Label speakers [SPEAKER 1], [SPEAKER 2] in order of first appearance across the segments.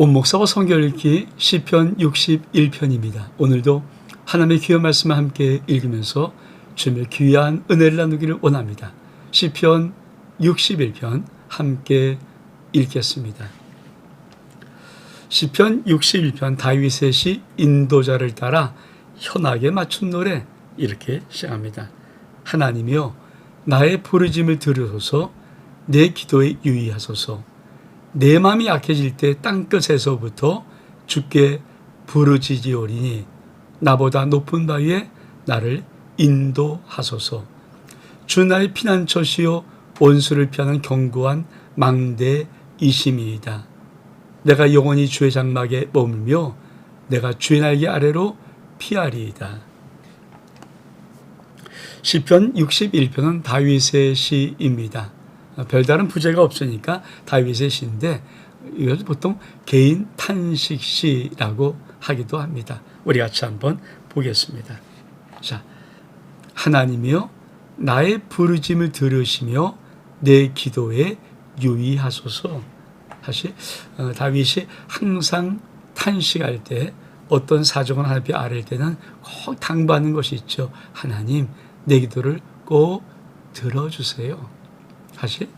[SPEAKER 1] 온목사와 성경 읽기 시편 61편입니다. 오늘도 하나님의 귀한 말씀을 함께 읽으면서 주님의 귀한 은혜를 나누기를 원합니다. 시편 61편 함께 읽겠습니다. 시편 61편 다윗의 시 인도자를 따라 현악에 맞춘 노래 이렇게 시작합니다. 하나님이여 나의 부르짐을 들으소서 내 기도에 유의하소서. 내 마음이 약해질 때 땅끝에서부터 주께 부르짖으오리니 나보다 높은 바위에 나를 인도하소서. 주 나의 피난처시요 원수를 피하는 견고한 망대이심이이다. 내가 영원히 주의 장막에 머물며 내가 주의 날개 아래로 피하리이다. 시편 61편은 다윗의 시입니다. 별다른 부제가 없으니까 다윗의 시인데 이걸 보통 개인 탄식시라고 하기도 합니다. 우리 같이 한번 보겠습니다. 자, 하나님이여 나의 부르짐을 들으시며 내 기도에 유의하소서. 사실 다윗이 항상 탄식할 때 어떤 사정을 하나님 아뢰일 때는 꼭 당부하는 것이 있죠. 하나님 내 기도를 꼭 들어주세요. 사실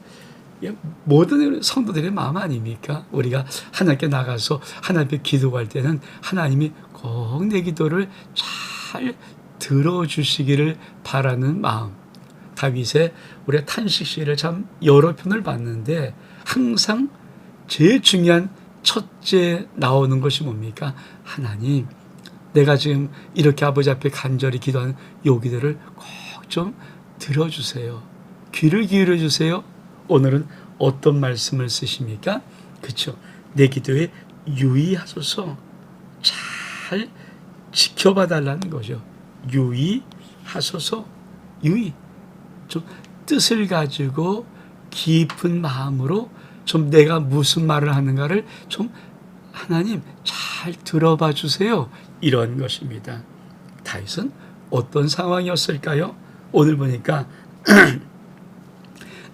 [SPEAKER 1] 모든 성도들의 마음 아닙니까? 우리가 하나님께 나가서 하나님께 기도할 때는 하나님이 꼭 내 기도를 잘 들어주시기를 바라는 마음. 다윗의 우리가 탄식시를 참 여러 편을 봤는데 항상 제일 중요한 첫째 나오는 것이 뭡니까? 하나님 내가 지금 이렇게 아버지 앞에 간절히 기도하는 요 기도를 꼭 좀 들어주세요. 귀를 기울여 주세요. 오늘은 어떤 말씀을 쓰십니까? 그렇죠. 내 기도에 유의하소서. 잘 지켜봐 달라는 거죠. 유의하소서. 유의. 좀 뜻을 가지고 깊은 마음으로 좀 내가 무슨 말을 하는가를 좀 하나님 잘 들어봐 주세요. 이런 것입니다. 다윗은 어떤 상황이었을까요? 오늘 보니까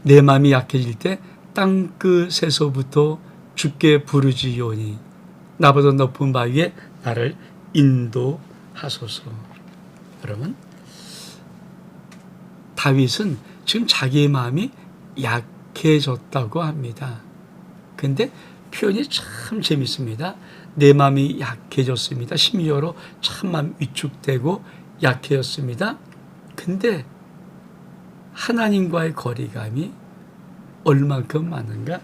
[SPEAKER 1] 내 마음이 약해질 때 땅끝에서부터 주께 부르짖으오니 나보다 높은 바위에 나를 인도하소서. 여러분, 다윗은 지금 자기의 마음이 약해졌다고 합니다. 근데 표현이 참 재밌습니다. 내 마음이 약해졌습니다. 심리적으로 참 마음 위축되고 약해졌습니다. 근데 하나님과의 거리감이 얼만큼 많은가?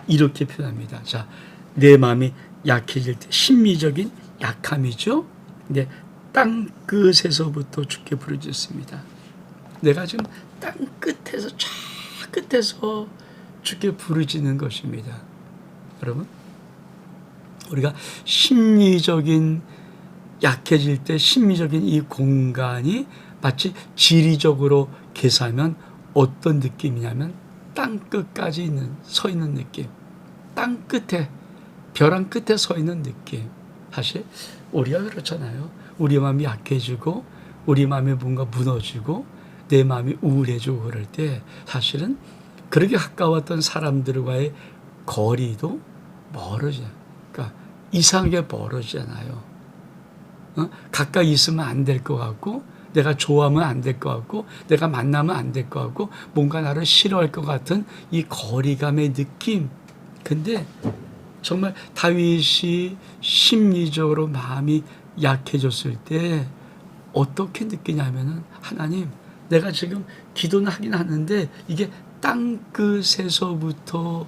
[SPEAKER 1] 이렇게 표현합니다. 자, 내 마음이 약해질 때 심리적인 약함이죠. 근데 땅끝에서부터 주께 부르짖습니다. 내가 지금 땅끝에서 저 끝에서 주께 부르짖는 것입니다. 여러분, 우리가 심리적인 약해질 때 심리적인 이 공간이 마치 지리적으로 계산하면 어떤 느낌이냐면 땅끝까지 서 있는 느낌. 땅끝에, 벼랑 끝에 서 있는 느낌. 사실 우리가 그렇잖아요. 우리 마음이 약해지고 우리 마음이 뭔가 무너지고 내 마음이 우울해지고 그럴 때 사실은 그렇게 가까웠던 사람들과의 거리도 멀어져요. 그러니까 이상하게 멀어지잖아요. 가까이 있으면 안 될 것 같고 내가 좋아하면 안 될 것 같고 내가 만나면 안 될 것 같고 뭔가 나를 싫어할 것 같은 이 거리감의 느낌. 근데 정말 다윗이 심리적으로 마음이 약해졌을 때 어떻게 느끼냐면은 하나님 내가 지금 기도는 하긴 하는데 이게 땅끝에서부터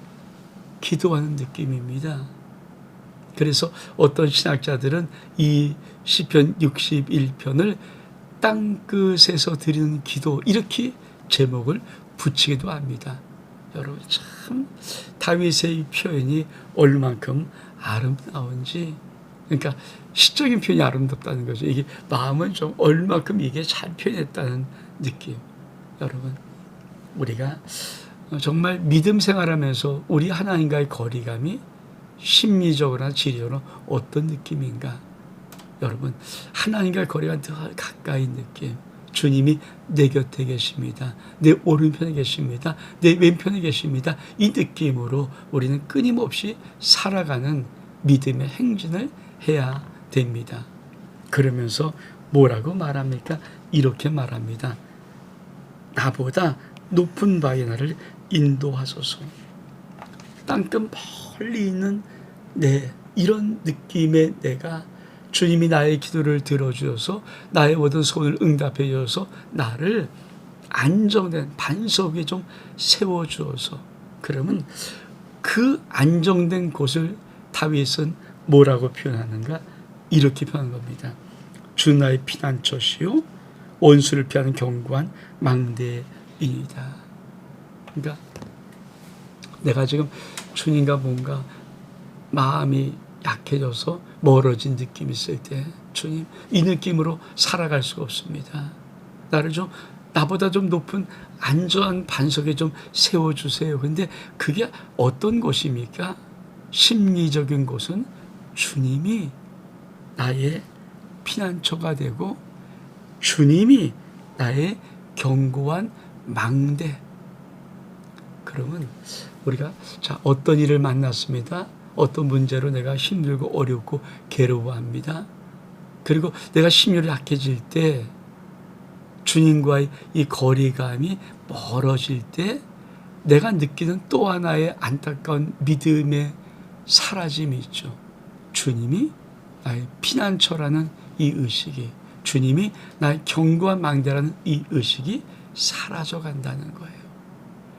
[SPEAKER 1] 기도하는 느낌입니다. 그래서 어떤 신학자들은 이 시편 61편을 땅끝에서 드리는 기도 이렇게 제목을 붙이기도 합니다. 여러분 참 다윗의 이 표현이 얼만큼 아름다운지, 그러니까 시적인 표현이 아름답다는 거죠. 이게 마음은 좀 얼만큼 이게 잘 표현했다는 느낌. 여러분 우리가 정말 믿음 생활하면서 우리 하나님과의 거리감이 심리적으로나 지리적으로 어떤 느낌인가? 여러분 하나님과의 거리가 더 가까이 느낌. 주님이 내 곁에 계십니다. 내 오른편에 계십니다. 내 왼편에 계십니다. 이 느낌으로 우리는 끊임없이 살아가는 믿음의 행진을 해야 됩니다. 그러면서 뭐라고 말합니까? 이렇게 말합니다. 나보다 높은 바에 나를 인도하소서. 땅끝 멀리 있는 이런 느낌의 내가 주님이 나의 기도를 들어주셔서 나의 모든 소원을 응답해 주셔서 나를 안정된 반석 위에 좀 세워주어서, 그러면 그 안정된 곳을 다윗은 뭐라고 표현하는가? 이렇게 표현한 겁니다. 주 나의 피난처시요 원수를 피하는 견고한 망대이니이다. 그러니까 내가 지금 주님과 뭔가 마음이 약해져서 멀어진 느낌이 있을 때, 주님, 이 느낌으로 살아갈 수가 없습니다. 나보다 좀 높은 안전한 반석에 좀 세워주세요. 근데 그게 어떤 곳입니까? 심리적인 곳은 주님이 나의 피난처가 되고 주님이 나의 견고한 망대. 그러면 우리가 어떤 일을 만났습니다. 어떤 문제로 내가 힘들고 어렵고 괴로워합니다. 그리고 내가 심령이 약해질 때, 주님과의 이 거리감이 멀어질 때 내가 느끼는 또 하나의 안타까운 믿음의 사라짐이 있죠. 주님이 나의 피난처라는 이 의식이, 주님이 나의 견고한 망대라는 이 의식이 사라져 간다는 거예요.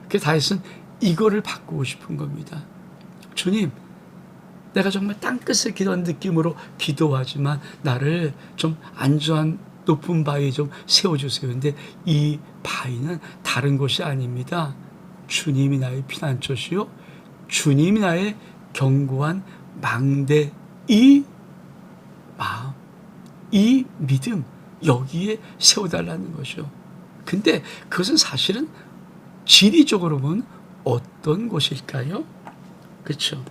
[SPEAKER 1] 그래서 다윗은 이거를 바꾸고 싶은 겁니다. 주님, 내가 정말 땅끝을 기도한 느낌으로 기도하지만 나를 좀 안전한 높은 바위에 좀 세워주세요. 근데 이 바위는 다른 곳이 아닙니다. 주님이 나의 피난처시요 주님이 나의 견고한 망대. 이 마음, 이 믿음, 여기에 세워달라는 거죠. 근데 그것은 사실은 지리적으로 보면 어떤 곳일까요? 그렇죠.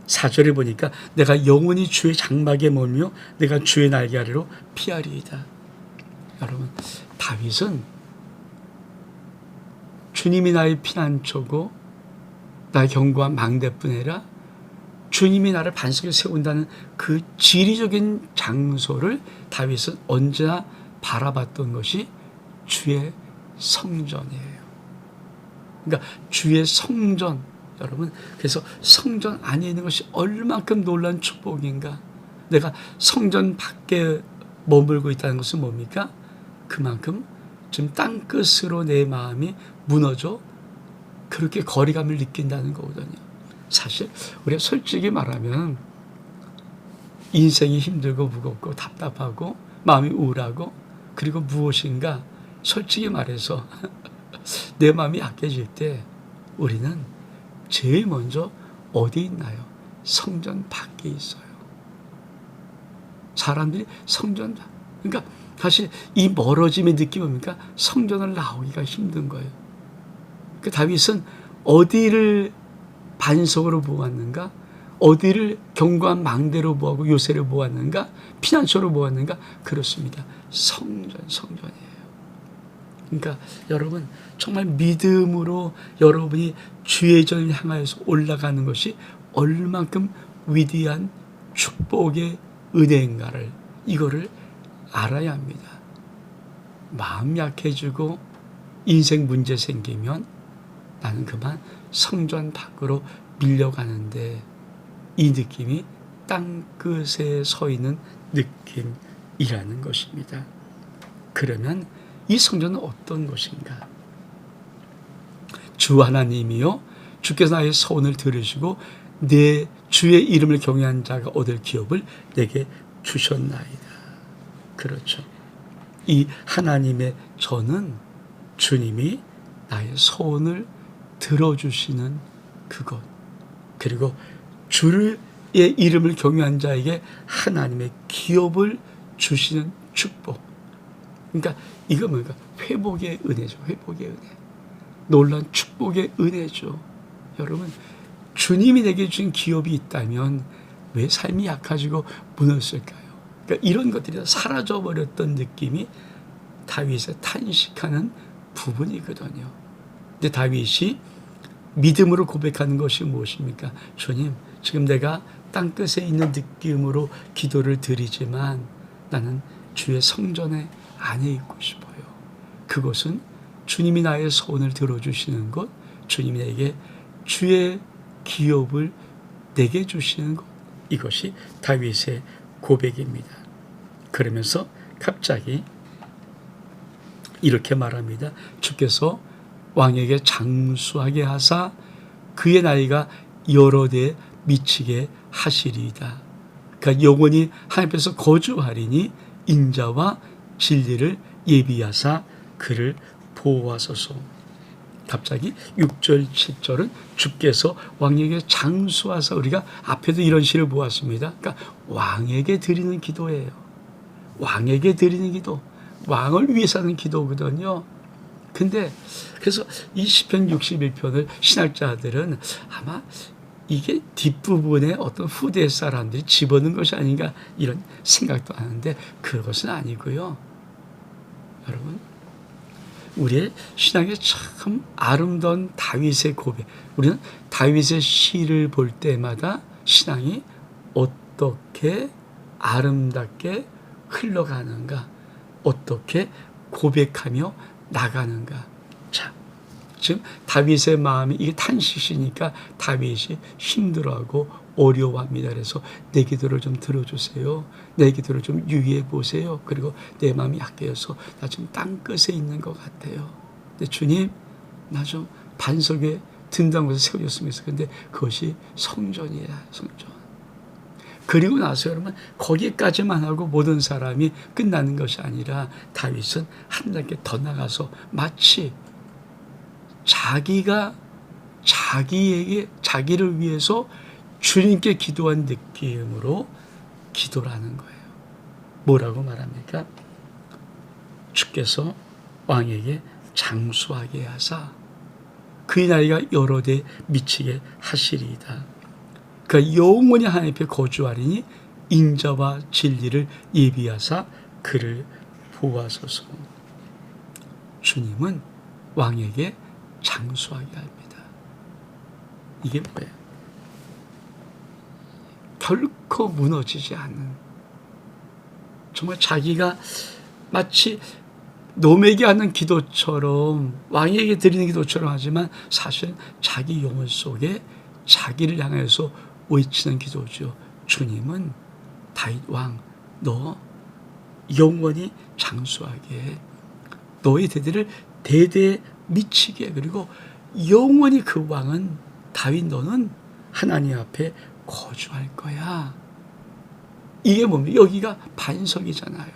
[SPEAKER 1] 4절에 보니까 내가 영원히 주의 장막에 머물며 내가 주의 날개 아래로 피하리이다. 여러분, 다윗은 주님이 나의 피난처고 나의 견고한 망대뿐 아니라 주님이 나를 반석에 세운다는 그 지리적인 장소를 다윗은 언제나 바라봤던 것이 주의 성전이에요. 그러니까 주의 성전, 여러분, 그래서 성전 안에 있는 것이 얼만큼 놀라운 축복인가. 내가 성전 밖에 머물고 있다는 것은 뭡니까? 그만큼 지금 땅끝으로 내 마음이 무너져 그렇게 거리감을 느낀다는 거거든요. 사실 우리가 솔직히 말하면 인생이 힘들고 무겁고 답답하고 마음이 우울하고, 그리고 무엇인가 솔직히 말해서 내 마음이 약해질 때 우리는 제일 먼저 어디 있나요? 성전 밖에 있어요. 사람들이 성전, 그러니까 사실 이 멀어짐의 느낌이 뭡니까? 성전을 나오기가 힘든 거예요. 그 다윗은 어디를 반석으로 보았는가? 어디를 견고한 망대로 보았고 요새를 보았는가? 피난처로 보았는가? 그렇습니다. 성전이에요. 그러니까 여러분, 정말 믿음으로 여러분이 주의 전을 향하여서 올라가는 것이 얼만큼 위대한 축복의 은혜인가를, 이거를 알아야 합니다. 마음 약해지고 인생 문제 생기면 나는 그만 성전 밖으로 밀려가는데, 이 느낌이 땅끝에 서 있는 느낌이라는 것입니다. 그러면 이 성전은 어떤 것인가? 주 하나님이요 주께서 나의 소원을 들으시고 내 주의 이름을 경외한 자가 얻을 기업을 내게 주셨나이다. 그렇죠. 이 하나님의 저는 주님이 나의 소원을 들어주시는 그것, 그리고 주의 이름을 경외한 자에게 하나님의 기업을 주시는 축복. 그러니까 이거 뭔가 회복의 은혜죠. 회복의 은혜. 놀라운 축복의 은혜죠. 여러분, 주님이 내게 주신 기업이 있다면 왜 삶이 약해지고 무너졌을까요? 그러니까 이런 것들이 다 사라져버렸던 느낌이 다윗의 탄식하는 부분이거든요. 근데 다윗이 믿음으로 고백하는 것이 무엇입니까? 주님, 지금 내가 땅끝에 있는 느낌으로 기도를 드리지만 나는 주의 성전에 안에 있고 싶어요. 그것은 주님이 나의 소원을 들어주시는 것, 주님이 내게 주의 기업을 내게 주시는 것, 이것이 다윗의 고백입니다. 그러면서 갑자기 이렇게 말합니다. 주께서 왕에게 장수하게 하사 그의 나이가 여러 대 미치게 하시리이다. 그러니까 영원히 하나님 앞에서 거주하리니 인자와 진리를 예비하사 그를 보호하소서. 갑자기 6절 7절은 주께서 왕에게 장수하사, 우리가 앞에도 이런 시를 보았습니다. 그러니까 왕에게 드리는 기도예요. 왕에게 드리는 기도, 왕을 위해서 하는 기도거든요. 근데 그래서 이 시편 61편을 신학자들은 아마 이게 뒷부분에 어떤 후대 사람들이 집어넣은 것이 아닌가 이런 생각도 하는데 그것은 아니고요. 여러분, 우리의 신앙에 참 아름다운 다윗의 고백, 우리는 다윗의 시를 볼 때마다 신앙이 어떻게 아름답게 흘러가는가, 어떻게 고백하며 나가는가. 자, 지금 다윗의 마음이, 이게 탄식이니까 다윗이 힘들어하고 어려워합니다. 그래서 내 기도를 좀 들어주세요. 내 기도를 좀 유의해 보세요. 그리고 내 마음이 약해서 나 지금 땅끝에 있는 것 같아요. 근데 주님, 나 좀 반석에 든다는 곳에 세워줬으면 좋겠어요. 근데 그것이 성전이에요. 성전. 그리고 나서 여러분, 거기까지만 하고 모든 사람이 끝나는 것이 아니라 다윗은 한 단계 더 나가서 마치 자기가 자기를 위해서 주님께 기도한 느낌으로 기도를 하는 거예요. 뭐라고 말합니까? 주께서 왕에게 장수하게 하사 그의 나이가 여러 대 미치게 하시리이다. 그러니까 영원히 하나님 앞에 거주하리니 인자와 진리를 예비하사 그를 보호하소서. 주님은 왕에게 장수하게 합니다. 이게 뭐예요? 결코 무너지지 않는, 정말 자기가 마치 놈에게 하는 기도처럼, 왕에게 드리는 기도처럼 하지만 사실 자기 영혼 속에 자기를 향해서 외치는 기도죠. 주님은 다윗 왕, 너 영원히 장수하게, 너의 대대를 대대에 미치게, 그리고 영원히 그 왕은, 다윗 너는 하나님 앞에 거주할 거야. 이게 뭡니까? 여기가 반석이잖아요.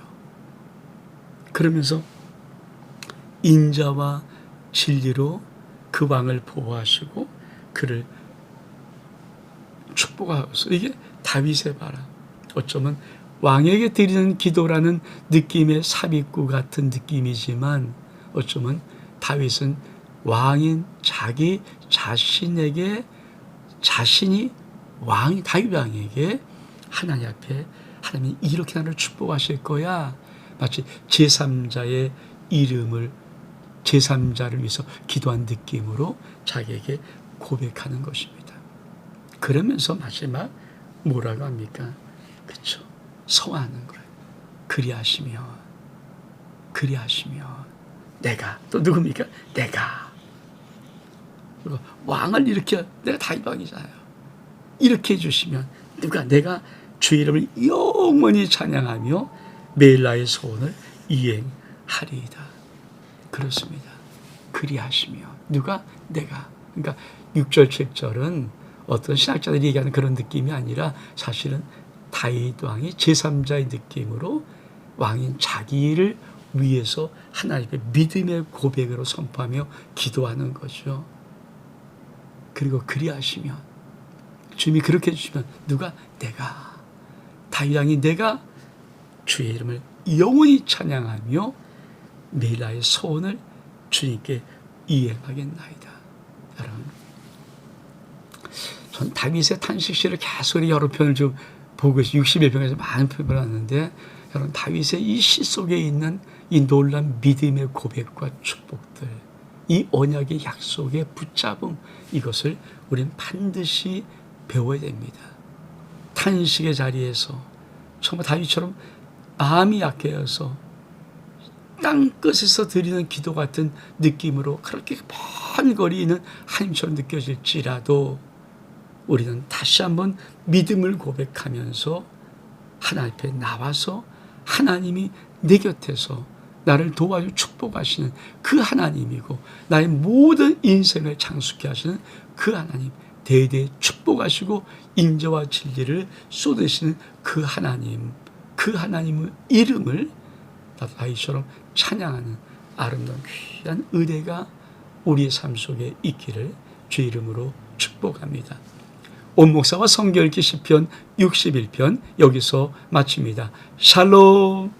[SPEAKER 1] 그러면서 인자와 진리로 그 왕을 보호하시고 그를 축복하소서. 이게 다윗의 바람. 어쩌면 왕에게 드리는 기도라는 느낌의 삽입구 같은 느낌이지만 어쩌면 다윗은 왕인 자기 자신에게, 자신이 왕이, 다윗 왕에게 하나님 앞에 하나님이 이렇게 나를 축복하실 거야, 마치 제3자의 이름을, 제3자를 위해서 기도한 느낌으로 자기에게 고백하는 것입니다. 그러면서 마지막 뭐라고 합니까? 그렇죠. 서하는 거예요. 그리하시면 내가, 또 누굽니까? 내가. 그리고 왕을 이렇게, 내가 다윗 왕이잖아요. 이렇게 해주시면 누가, 내가 주의 이름을 영원히 찬양하며 매일 나의 소원을 이행하리이다. 그렇습니다. 그리하시며 누가? 내가. 그러니까 6절 7절은 어떤 신학자들이 얘기하는 그런 느낌이 아니라 사실은 다윗 왕이 제3자의 느낌으로 왕인 자기를 위해서 하나님의 믿음의 고백으로 선포하며 기도하는 거죠. 그리고 그리하시면, 주님이 그렇게 해주시면 누가? 내가, 다윗 왕이 내가 주의 이름을 영원히 찬양하며 매일 나의 소원을 주님께 이행하겠나이다. 여러분, 전 다윗의 탄식시를 계속 여러 편을 좀 보고 있어요. 61편에서 많은 편을 봤는데, 여러분, 다윗의 이 시 속에 있는 이 놀라운 믿음의 고백과 축복들, 이 언약의 약속의 붙잡음, 이것을 우리는 반드시 배워야 됩니다. 탄식의 자리에서 정말 다윗처럼 마음이 약해서 땅끝에서 드리는 기도 같은 느낌으로 그렇게 먼 거리 있는 하나님처럼 느껴질지라도 우리는 다시 한번 믿음을 고백하면서 하나님 앞에 나와서 하나님이 내 곁에서 나를 도와주 축복하시는 그 하나님이고 나의 모든 인생을 장수케 하시는 그 하나님, 대대 축복하시고 인자와 진리를 쏟으시는 그 하나님, 그 하나님의 이름을 나도 다윗처럼 찬양하는 아름다운 귀한 은혜가 우리의 삶 속에 있기를 주 이름으로 축복합니다. 온 목사와 성경 읽기 시편 61편 여기서 마칩니다. 샬롬.